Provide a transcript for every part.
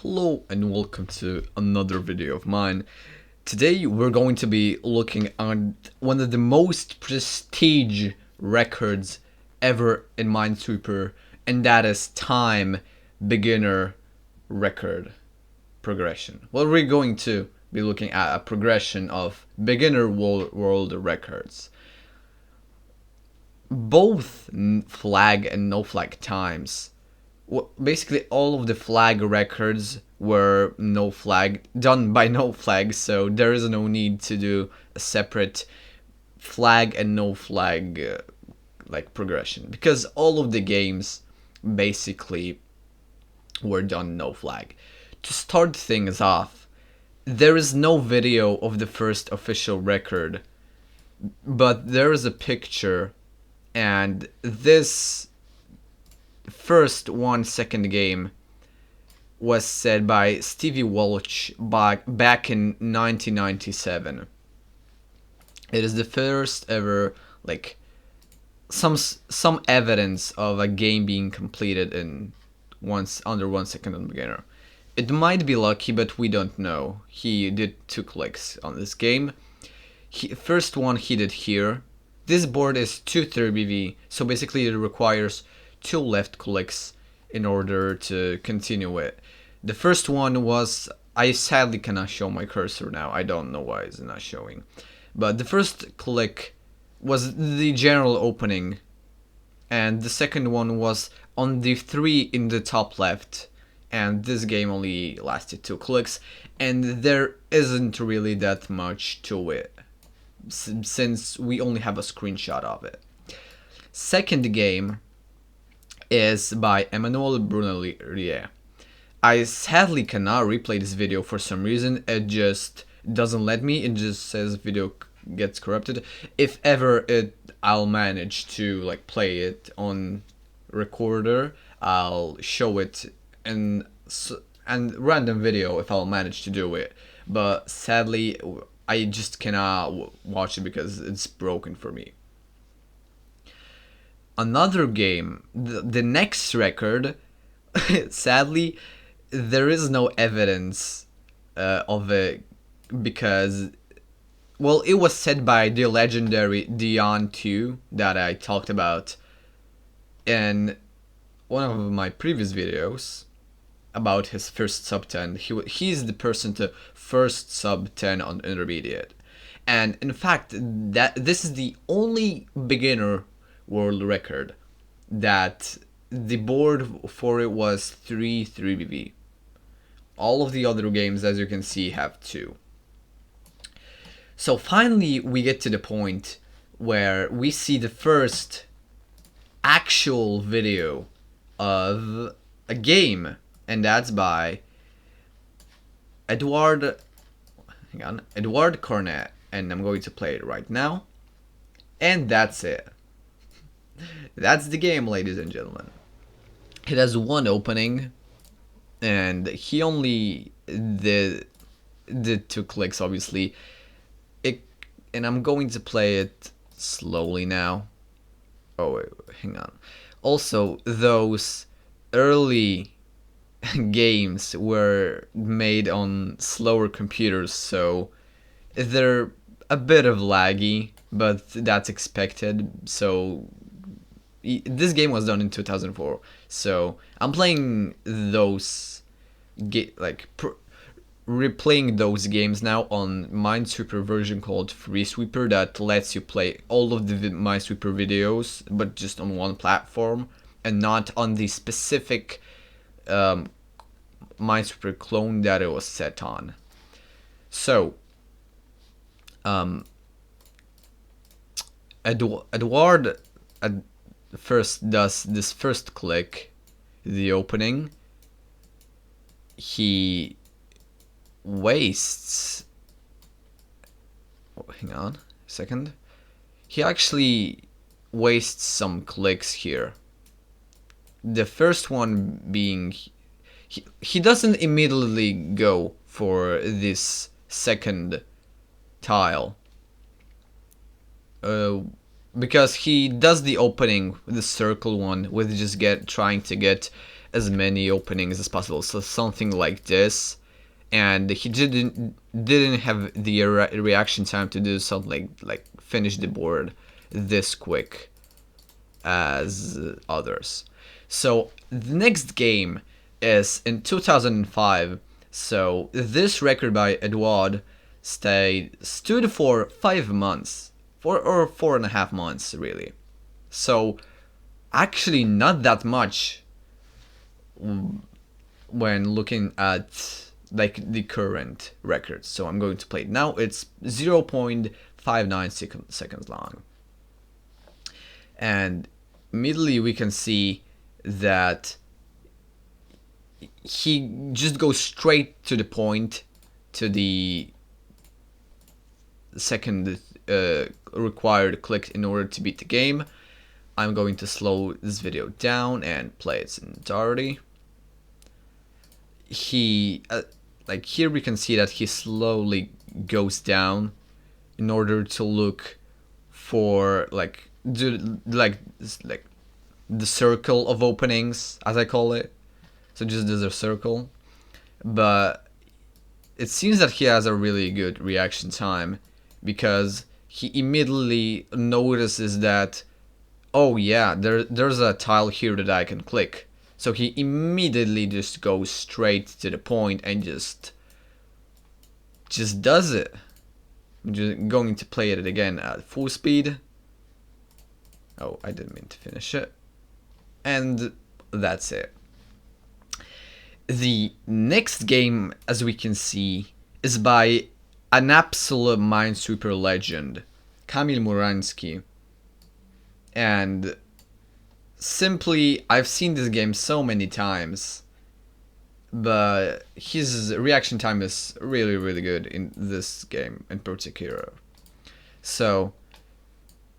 Hello and welcome to another video of mine. Today we're going to be looking at one of the most prestige records ever in Minesweeper, and that is time beginner record progression. Well, we're going to be looking at a progression of beginner world records. Both flag and no flag times. Basically all of the flag records were no flag, done by no flag, so there is no need to do a separate flag and no flag like progression, because all of the games basically were done no flag. To start things off, there is no video of the first official record, but there is a picture, and this first 1 second game was said by Stevie Welch back in 1997. It is the first ever like some evidence of a game being completed in under 1 second on beginner. It might be lucky, but we don't know. He did 2 clicks on this game. First one he did here. This board is 230BV, so basically it requires 2 left clicks in order to continue it. The first one was, I sadly cannot show my cursor now, I don't know why it's not showing, but the first click was the general opening, and the second one was on the 3 in the top left, and this game only lasted 2 clicks, and there isn't really that much to it since we only have a screenshot of it. Second game is by Emmanuel Brunelier. I sadly cannot replay this video for some reason. It just doesn't let me. It just says video gets corrupted. If ever I'll manage to like play it on recorder, I'll show it in random video if I'll manage to do it. But sadly, I just cannot watch it because it's broken for me. Another game, the next record, sadly, there is no evidence of it because, well, it was said by the legendary Dion 2 that I talked about in one of my previous videos about his first sub 10. He's the person to first sub 10 on intermediate, and in fact, this is the only beginner world record that the board for it was 3BV. All of the other games, as you can see, have 2. So finally we get to the point where we see the first actual video of a game, and that's by Eduard Cornett, and I'm going to play it right now, and that's it. That's the game, ladies and gentlemen. It has 1 opening, and he only did 2 clicks, obviously. And I'm going to play it slowly now. Oh wait, hang on. Also, those early games were made on slower computers, so they're a bit of laggy, but that's expected. So this game was done in 2004, so I'm playing those replaying those games now on Minesweeper version called Minesweeper that lets you play all of the Minesweeper videos, but just on one platform and not on the specific Minesweeper clone that it was set on. So Eduard first does this first click, the opening. He wastes, hang on a second, he actually wastes some clicks here. The first one being, he doesn't immediately go for this second tile, because he does the opening with the circle one with just trying to get as many openings as possible. So something like this, and he didn't have the reaction time to do something like finish the board this quick as others. So the next game is in 2005. So this record by Eduard stood for 5 months, 4.5 months really. So actually not that much when looking at like the current records. So I'm going to play it now. It's 0.59 seconds long, and immediately we can see that he just goes straight to the point, to the second required click in order to beat the game. I'm going to slow this video down and play its entirety. He like here we can see that he slowly goes down in order to look for like the circle of openings, as I call it. So just there's a circle, but it seems that he has a really good reaction time, because he immediately notices that, oh yeah, there's a tile here that I can click. So he immediately just goes straight to the point and just does it. I'm just going to play it again at full speed. Oh, I didn't mean to finish it. And that's it. The next game, as we can see, is by an absolute Minesweeper legend, Kamil Muransky. And simply, I've seen this game so many times, but his reaction time is really, really good in this game in particular. So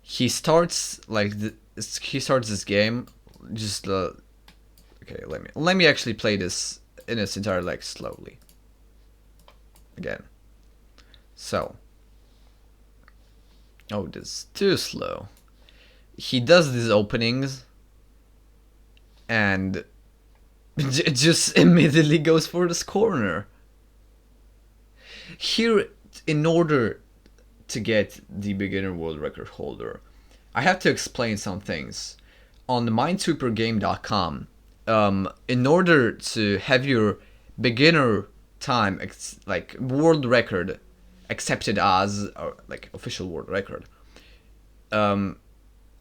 he starts this game just okay, let me actually play this in its entire like slowly again. So, oh, this is too slow. He does these openings and just immediately goes for this corner. Here, in order to get the beginner world record holder, I have to explain some things. On the minesweepergame.com, in order to have your beginner time like world record accepted as like official world record,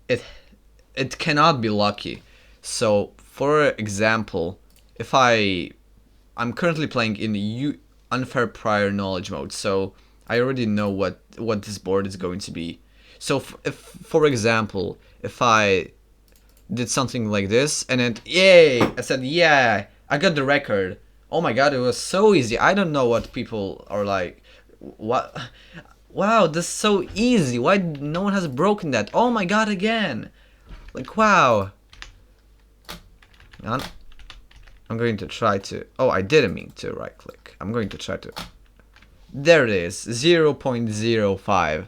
it cannot be lucky. So for example, if I'm currently playing in unfair prior knowledge mode, so I already know what this board is going to be. So if for example, if I did something like this and then yay, I said yeah, I got the record. Oh my god, it was so easy. I don't know what people are like, what, wow, this is so easy, why no one has broken that? Oh my god, again, like wow. I'm going to try to, oh, I didn't mean to right click. I'm going to try to, there it is, 0.05,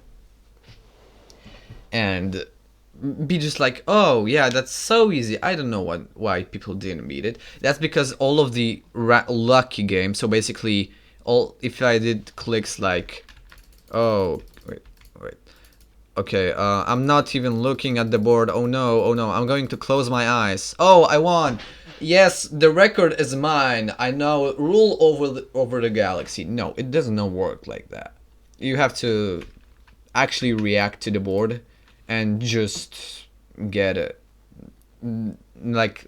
and be just like, oh yeah, that's so easy. I don't know why people didn't beat it. That's because all of the lucky games, so basically if I did clicks like, oh wait, okay, I'm not even looking at the board. Oh no, I'm going to close my eyes. Oh, I won. Yes, the record is mine. I now rule over the galaxy. No, it does not work like that. You have to actually react to the board and just get it. Like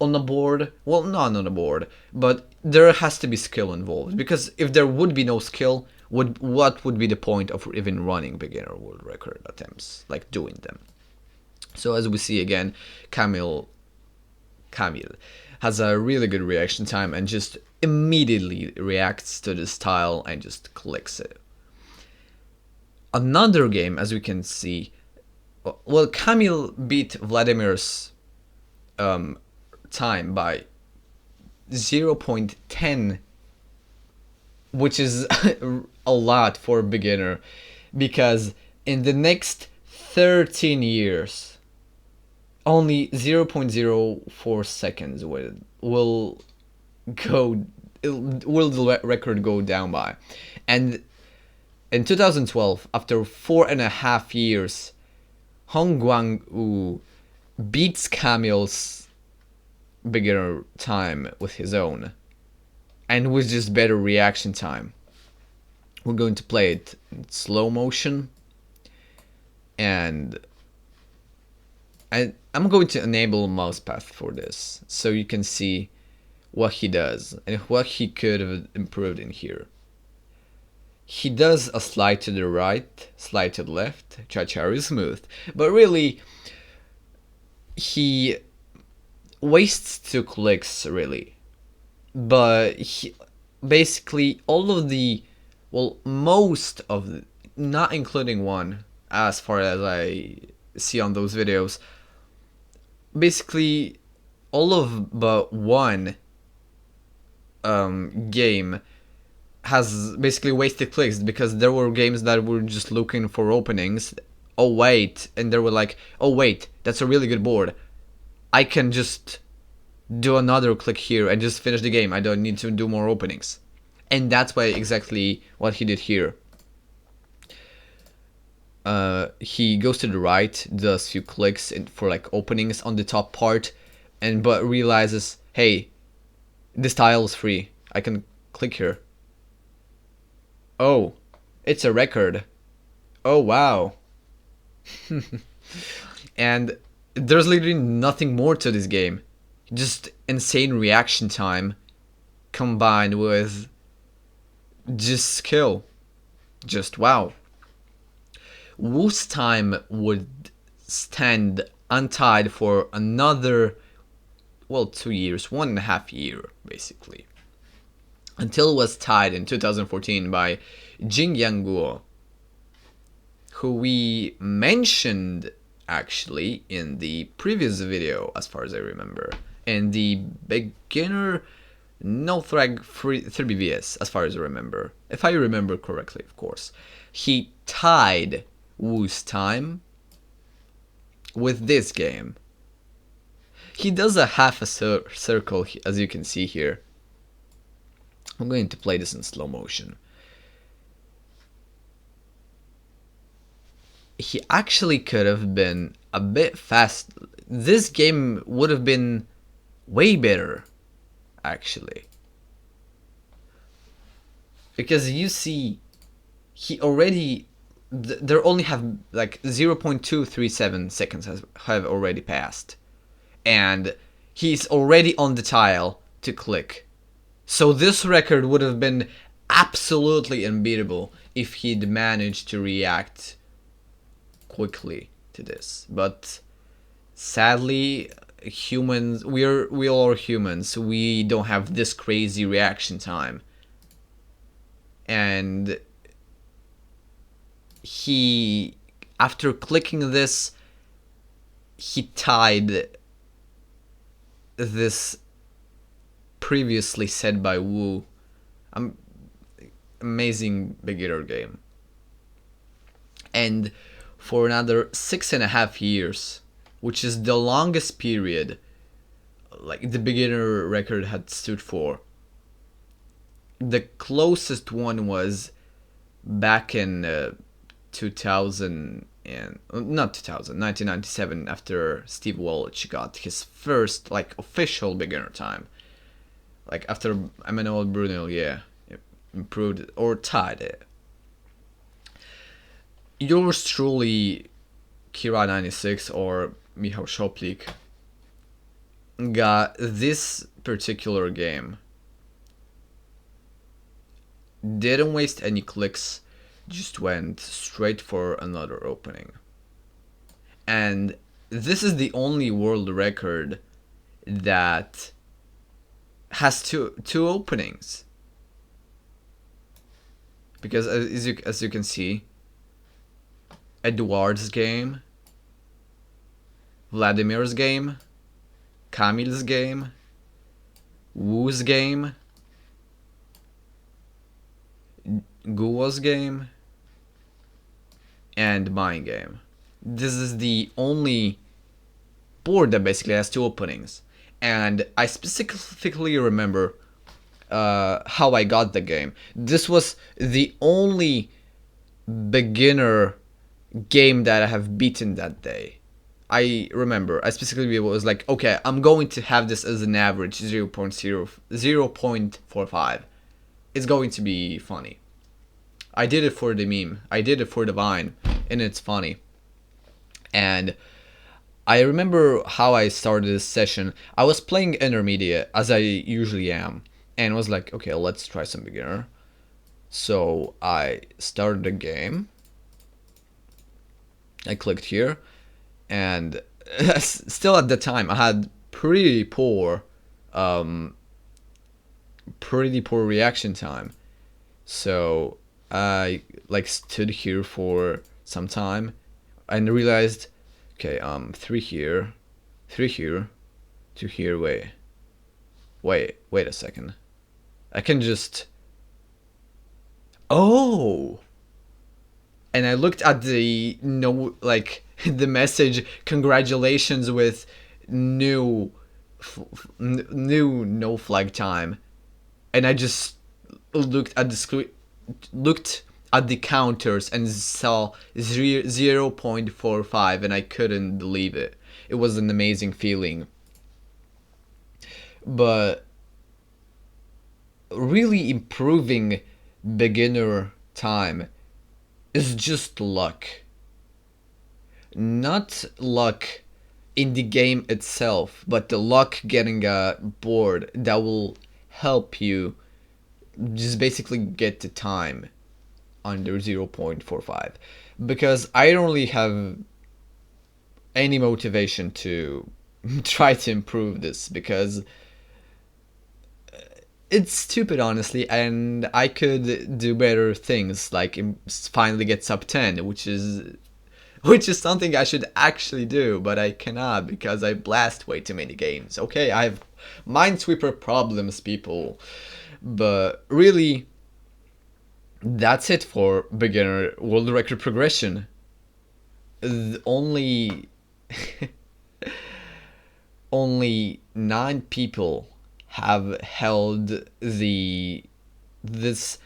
on the board, well, not on the board, but there has to be skill involved, because if there would be no skill, what would be the point of even running beginner world record attempts, like doing them? So as we see again, Kamil has a really good reaction time and just immediately reacts to this tile and just clicks it. Another game, as we can see, well, Kamil beat Vladimir's time by 0.10, which is a lot for a beginner, because in the next 13 years, only 0.04 seconds will go will the record go down by. And in 2012, after 4.5 years, Guang beats Kamil's beginner time with his own, and with just better reaction time. We're going to play it in slow motion, and I'm going to enable mouse path for this so you can see what he does and what he could have improved in here. He does a slide to the right, slide to the left, very smooth, but really he wastes 2 clicks really. But basically all of the, well, most of the, not including one as far as I see on those videos, basically all of but one game has basically wasted clicks, because there were games that were just looking for openings. Oh wait, and they were like, oh wait, that's a really good board, I can just do another click here and just finish the game, I don't need to do more openings. And that's why exactly what he did here. He goes to the right, does a few clicks for like openings on the top part, and but realizes, hey, this tile is free, I can click here. Oh, it's a record. Oh wow. And there's literally nothing more to this game. Just insane reaction time combined with just skill. Just wow. Wu's time would stand untied for another, well, 2 years, 1.5 years basically, until it was tied in 2014 by Jing Yang Guo, who we mentioned actually in the previous video, as far as I remember, in the beginner no flag 3BVS, as far as I remember, if I remember correctly, of course. He tied Wu's time with this game. He does a half a circle, as you can see here. I'm going to play this in slow motion. He actually could have been a bit fast. This game would have been way better, actually. Because you see, he already, there only have like 0.237 seconds have already passed. And he's already on the tile to click. So this record would have been absolutely unbeatable if he'd managed to react quickly to this. But sadly, humans, we all are humans. We don't have this crazy reaction time. And he, after clicking this, he tied this previously said by Wu. Amazing beginner game. And for another 6.5 years, which is the longest period like the beginner record had stood for. The closest one was back in 2000 and not 2000, 1997, after Steve Walsh got his first like official beginner time. Like after Emmanuel Brunel, yeah, improved or tied it. Yours truly, Kira96 or Michał Szoplik, got this particular game. Didn't waste any clicks, just went straight for another opening. And this is the only world record that has two openings. Because as you can see, Eduard's game, Vladimir's game, Kamil's game, Wu's game, Guo's game, and my game. This is the only board that basically has two openings. And I specifically remember how I got the game. This was the only beginner game that I have beaten that day. I remember, I specifically was like, okay, I'm going to have this as an average 0.45. It's going to be funny. I did it for the meme. I did it for the Vine, and it's funny. And I remember how I started this session. I was playing intermediate, as I usually am, and was like, okay, let's try some beginner. So I started the game. I clicked here, and still at the time I had pretty poor reaction time. So I like stood here for some time and realized, okay, 3 here, 2 here, wait a second. I can just, oh, and I looked at the the message, congratulations with new no flag time, and I just looked at the counters and saw 0.45, and I couldn't believe it. It was an amazing feeling. But really improving beginner time is just luck. Not luck in the game itself, but the luck getting a board that will help you just basically get the time under 0.45. Because I don't really have any motivation to try to improve this, because it's stupid, honestly, and I could do better things, like finally get sub 10, which is something I should actually do, but I cannot because I blast way too many games. Okay, I have Minesweeper problems, people, but really, that's it for beginner world record progression. Only only 9 people have held this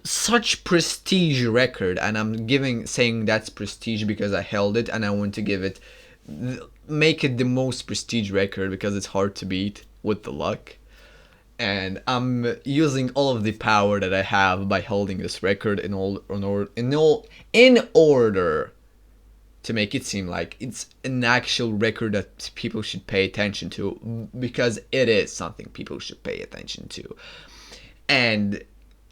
such prestige record, and I'm saying that's prestige because I held it, and I want to make it the most prestige record because it's hard to beat with the luck. And I'm using all of the power that I have by holding this record in order to make it seem like it's an actual record that people should pay attention to, because it is something people should pay attention to. And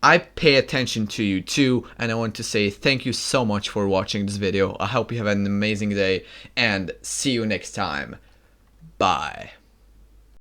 I pay attention to you too, and I want to say thank you so much for watching this video. I hope you have an amazing day, and see you next time. Bye.